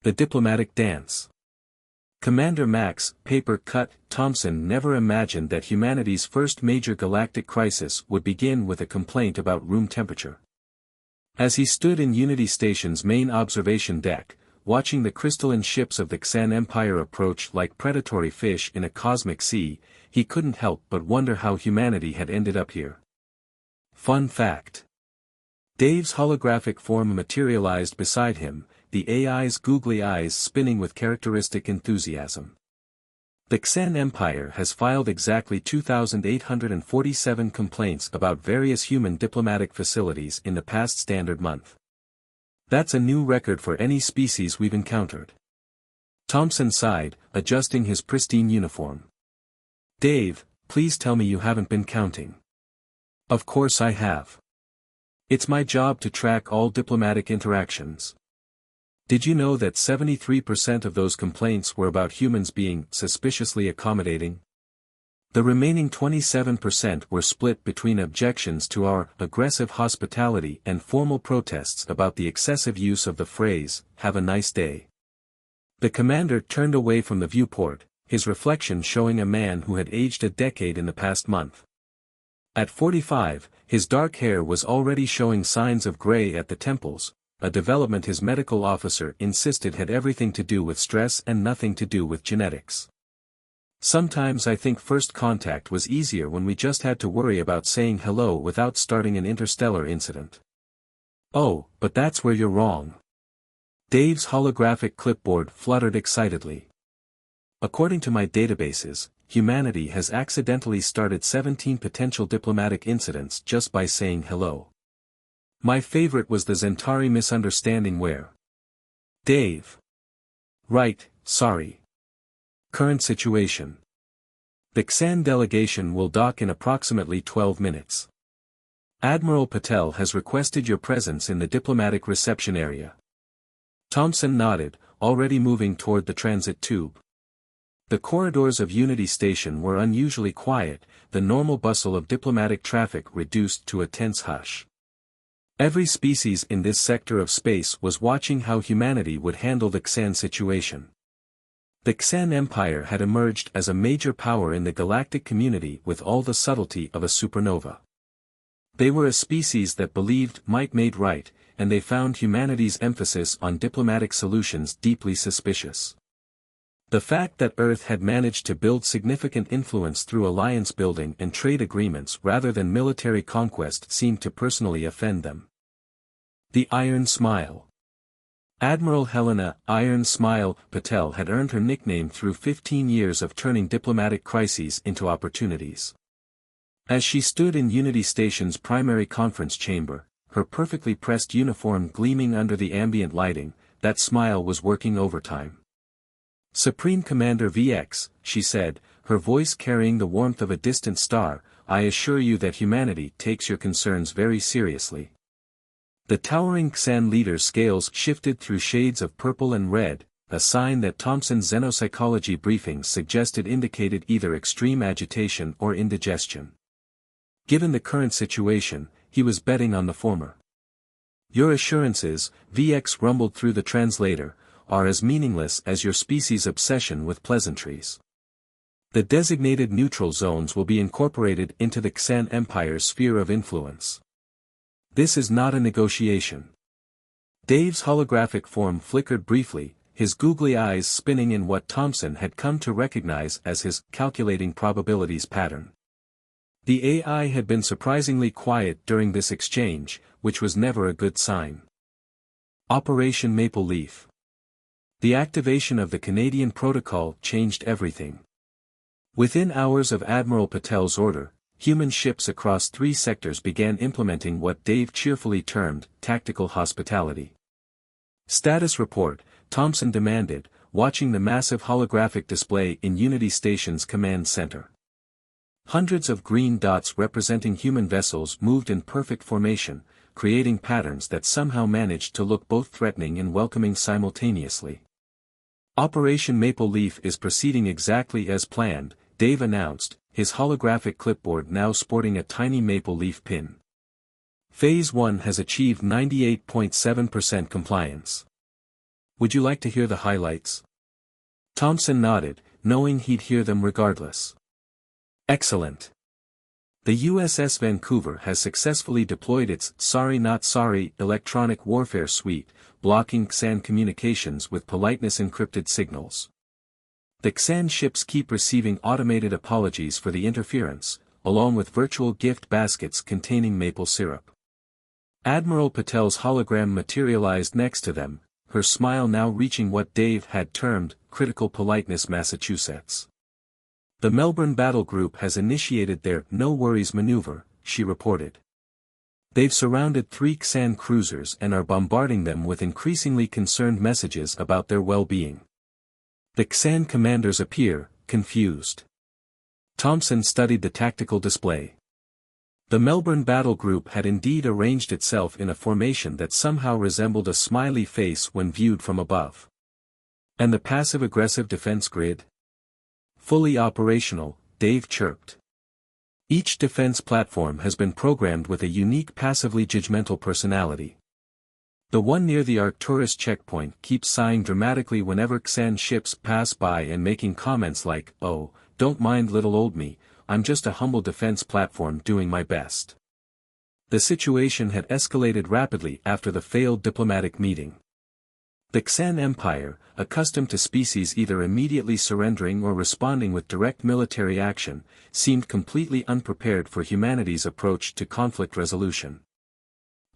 The diplomatic dance. Commander Max, paper cut, Thompson never imagined that humanity's first major galactic crisis would begin with a complaint about room temperature. As he stood in Unity Station's main observation deck, watching the crystalline ships of the Kxan Empire approach like predatory fish in a cosmic sea, he couldn't help but wonder how humanity had ended up here. Fun fact. Dave's holographic form materialized beside him, the AI's googly eyes spinning with characteristic enthusiasm. The Kxan Empire has filed exactly 2,847 complaints about various human diplomatic facilities in the past standard month. That's a new record for any species we've encountered. Thompson sighed, adjusting his pristine uniform. Dave, please tell me you haven't been counting. Of course I have. It's my job to track all diplomatic interactions. Did you know that 73% of those complaints were about humans being suspiciously accommodating? The remaining 27% were split between objections to our aggressive hospitality and formal protests about the excessive use of the phrase, "Have a nice day." The commander turned away from the viewport, his reflection showing a man who had aged a decade in the past month. At 45, his dark hair was already showing signs of gray at the temples, a development his medical officer insisted had everything to do with stress and nothing to do with genetics. Sometimes I think first contact was easier when we just had to worry about saying hello without starting an interstellar incident. Oh, but that's where you're wrong. Dave's holographic clipboard fluttered excitedly. According to my databases, humanity has accidentally started 17 potential diplomatic incidents just by saying hello. My favorite was the Zentari misunderstanding where. Dave. Right, sorry. Current situation. The Kxan delegation will dock in approximately 12 minutes. Admiral Patel has requested your presence in the diplomatic reception area. Thompson nodded, already moving toward the transit tube. The corridors of Unity Station were unusually quiet, the normal bustle of diplomatic traffic reduced to a tense hush. Every species in this sector of space was watching how humanity would handle the Kxan situation. The Kxan Empire had emerged as a major power in the galactic community with all the subtlety of a supernova. They were a species that believed might made right, and they found humanity's emphasis on diplomatic solutions deeply suspicious. The fact that Earth had managed to build significant influence through alliance building and trade agreements rather than military conquest seemed to personally offend them. The Iron Smile. Admiral Helena, Iron Smile, Patel had earned her nickname through 15 years of turning diplomatic crises into opportunities. As she stood in Unity Station's primary conference chamber, her perfectly pressed uniform gleaming under the ambient lighting, that smile was working overtime. Supreme Commander VX, she said, her voice carrying the warmth of a distant star, I assure you that humanity takes your concerns very seriously. The towering Kxan leader's scales shifted through shades of purple and red, a sign that Thompson's xenopsychology briefings suggested indicated either extreme agitation or indigestion. Given the current situation, he was betting on the former. Your assurances, VX rumbled through the translator, are as meaningless as your species' obsession with pleasantries. The designated neutral zones will be incorporated into the Kxan Empire's sphere of influence. This is not a negotiation. Dave's holographic form flickered briefly, his googly eyes spinning in what Thompson had come to recognize as his calculating probabilities pattern. The AI had been surprisingly quiet during this exchange, which was never a good sign. Operation Maple Leaf. The activation of the Canadian Protocol changed everything. Within hours of Admiral Patel's order, human ships across 3 sectors began implementing what Dave cheerfully termed tactical hospitality. Status report, Thompson demanded, watching the massive holographic display in Unity Station's command center. Hundreds of green dots representing human vessels moved in perfect formation, creating patterns that somehow managed to look both threatening and welcoming simultaneously. Operation Maple Leaf is proceeding exactly as planned, Dave announced, his holographic clipboard now sporting a tiny maple leaf pin. Phase 1 has achieved 98.7% compliance. Would you like to hear the highlights? Thompson nodded, knowing he'd hear them regardless. Excellent. The USS Vancouver has successfully deployed its Sorry Not Sorry electronic warfare suite, blocking Kxan communications with Politeness encrypted signals. The Kxan ships keep receiving automated apologies for the interference, along with virtual gift baskets containing maple syrup. Admiral Patel's hologram materialized next to them, her smile now reaching what Dave had termed critical politeness Massachusetts. The Melbourne Battle Group has initiated their no worries maneuver, she reported. They've surrounded 3 Kxan cruisers and are bombarding them with increasingly concerned messages about their well-being. The Kxan commanders appear confused. Thompson studied the tactical display. The Melbourne Battle Group had indeed arranged itself in a formation that somehow resembled a smiley face when viewed from above. And the passive-aggressive defense grid? Fully operational, Dave chirped. Each defense platform has been programmed with a unique passively judgmental personality. The one near the Arcturus checkpoint keeps sighing dramatically whenever Kxan ships pass by and making comments like, "Oh, don't mind little old me, I'm just a humble defense platform doing my best." The situation had escalated rapidly after the failed diplomatic meeting. The Kxan Empire, accustomed to species either immediately surrendering or responding with direct military action, seemed completely unprepared for humanity's approach to conflict resolution.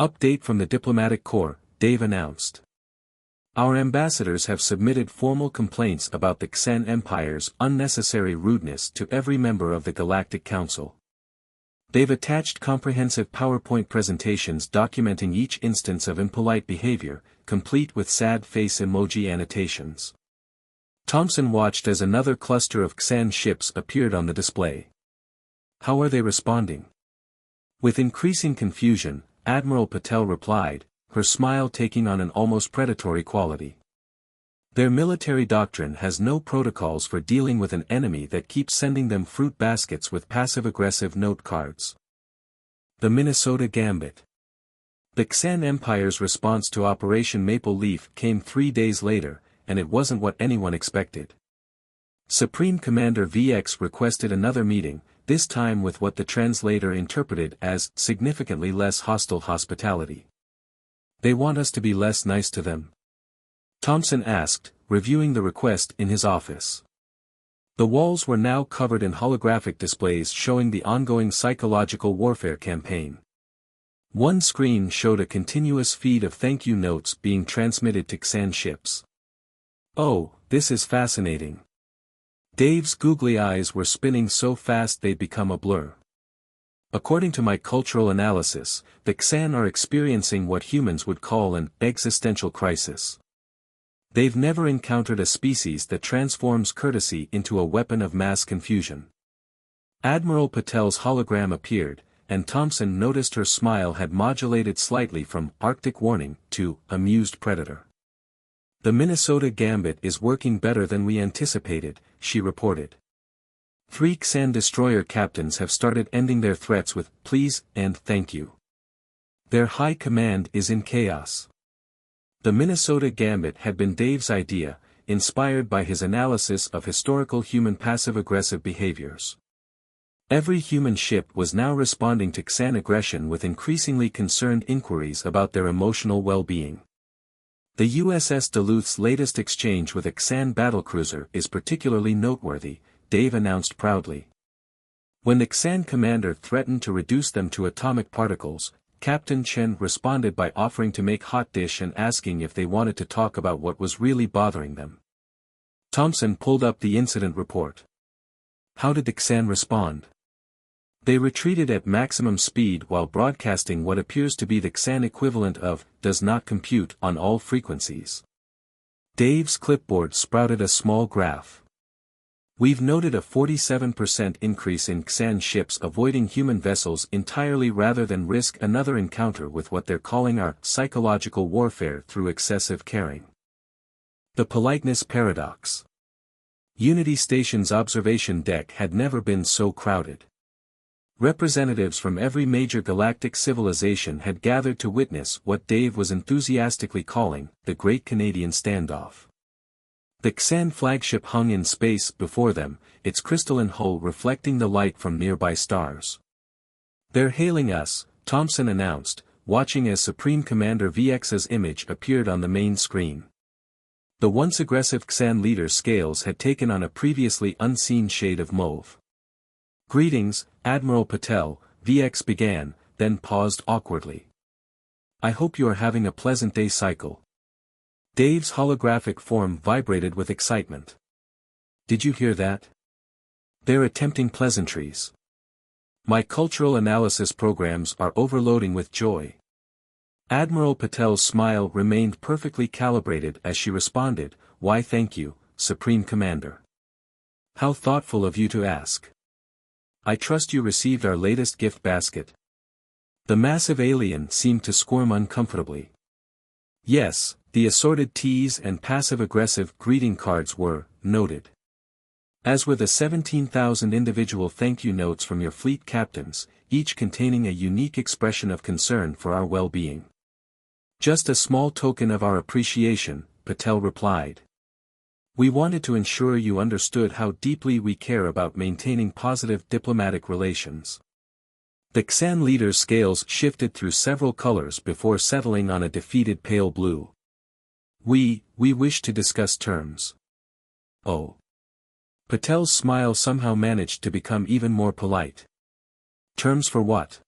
Update from the Diplomatic Corps, Dave announced. Our ambassadors have submitted formal complaints about the Kxan Empire's unnecessary rudeness to every member of the Galactic Council. They've attached comprehensive PowerPoint presentations documenting each instance of impolite behavior, complete with sad face emoji annotations. Thompson watched as another cluster of Kxan ships appeared on the display. How are they responding? With increasing confusion, Admiral Patel replied, her smile taking on an almost predatory quality. Their military doctrine has no protocols for dealing with an enemy that keeps sending them fruit baskets with passive-aggressive note cards. The Minnesota Gambit. The Kxan Empire's response to Operation Maple Leaf came 3 days later, and it wasn't what anyone expected. Supreme Commander VX requested another meeting, this time with what the translator interpreted as significantly less hostile hospitality. They want us to be less nice to them? Thompson asked, reviewing the request in his office. The walls were now covered in holographic displays showing the ongoing psychological warfare campaign. One screen showed a continuous feed of thank you notes being transmitted to Kxan ships. Oh, this is fascinating. Dave's googly eyes were spinning so fast they'd become a blur. According to my cultural analysis, the Kxan are experiencing what humans would call an existential crisis. They've never encountered a species that transforms courtesy into a weapon of mass confusion. Admiral Patel's hologram appeared, and Thompson noticed her smile had modulated slightly from Arctic warning to amused predator. The Minnesota Gambit is working better than we anticipated, she reported. 3 Kxan destroyer captains have started ending their threats with please and thank you. Their high command is in chaos. The Minnesota Gambit had been Dave's idea, inspired by his analysis of historical human passive-aggressive behaviors. Every human ship was now responding to Kxan aggression with increasingly concerned inquiries about their emotional well-being. The USS Duluth's latest exchange with a Kxan battlecruiser is particularly noteworthy, Dave announced proudly. When the Kxan commander threatened to reduce them to atomic particles, Captain Chen responded by offering to make hot dish and asking if they wanted to talk about what was really bothering them. Thompson pulled up the incident report. How did the Kxan respond? They retreated at maximum speed while broadcasting what appears to be the Kxan equivalent of does not compute on all frequencies. Dave's clipboard sprouted a small graph. We've noted a 47% increase in Kxan ships avoiding human vessels entirely rather than risk another encounter with what they're calling our psychological warfare through excessive caring. The politeness paradox. Unity Station's observation deck had never been so crowded. Representatives from every major galactic civilization had gathered to witness what Dave was enthusiastically calling the Great Canadian Standoff. The Kxan flagship hung in space before them, its crystalline hull reflecting the light from nearby stars. "They're hailing us," Thompson announced, watching as Supreme Commander VX's image appeared on the main screen. The once aggressive Kxan leader's scales had taken on a previously unseen shade of mauve. "Greetings, Admiral Patel," VX began, then paused awkwardly. "I hope you are having a pleasant day cycle." Dave's holographic form vibrated with excitement. "Did you hear that? They're attempting pleasantries. My cultural analysis programs are overloading with joy." Admiral Patel's smile remained perfectly calibrated as she responded, "Why thank you, Supreme Commander. How thoughtful of you to ask. I trust you received our latest gift basket." The massive alien seemed to squirm uncomfortably. "Yes, the assorted teas and passive-aggressive greeting cards were noted. As were the 17,000 individual thank you notes from your fleet captains, each containing a unique expression of concern for our well-being." "Just a small token of our appreciation," Patel replied. "We wanted to ensure you understood how deeply we care about maintaining positive diplomatic relations." The Kxan leader's scales shifted through several colors before settling on a defeated pale blue. We wish to discuss terms." "Oh." Patel's smile somehow managed to become even more polite. "Terms for what?"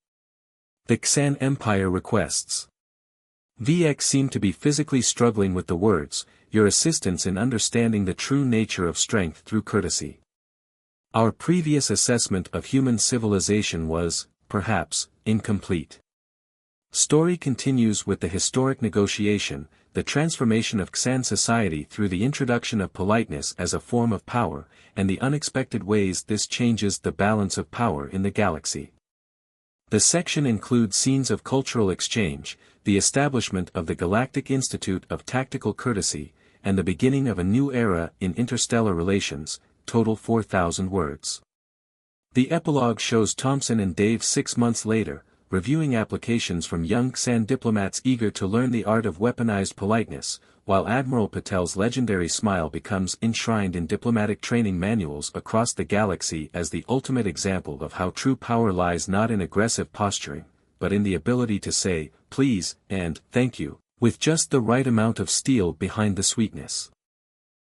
"The Kxan Empire requests." VX seemed to be physically struggling with the words, "Your assistance in understanding the true nature of strength through courtesy. Our previous assessment of human civilization was, perhaps, incomplete." Story continues with the historic negotiation, the transformation of Kxan society through the introduction of politeness as a form of power, and the unexpected ways this changes the balance of power in the galaxy. The section includes scenes of cultural exchange, the establishment of the Galactic Institute of Tactical Courtesy, and the beginning of a new era in interstellar relations, total 4,000 words. The epilogue shows Thompson and Dave 6 months later, reviewing applications from young Kxan diplomats eager to learn the art of weaponized politeness, while Admiral Patel's legendary smile becomes enshrined in diplomatic training manuals across the galaxy as the ultimate example of how true power lies not in aggressive posturing, but in the ability to say, "Please," and "Thank you," with just the right amount of steel behind the sweetness.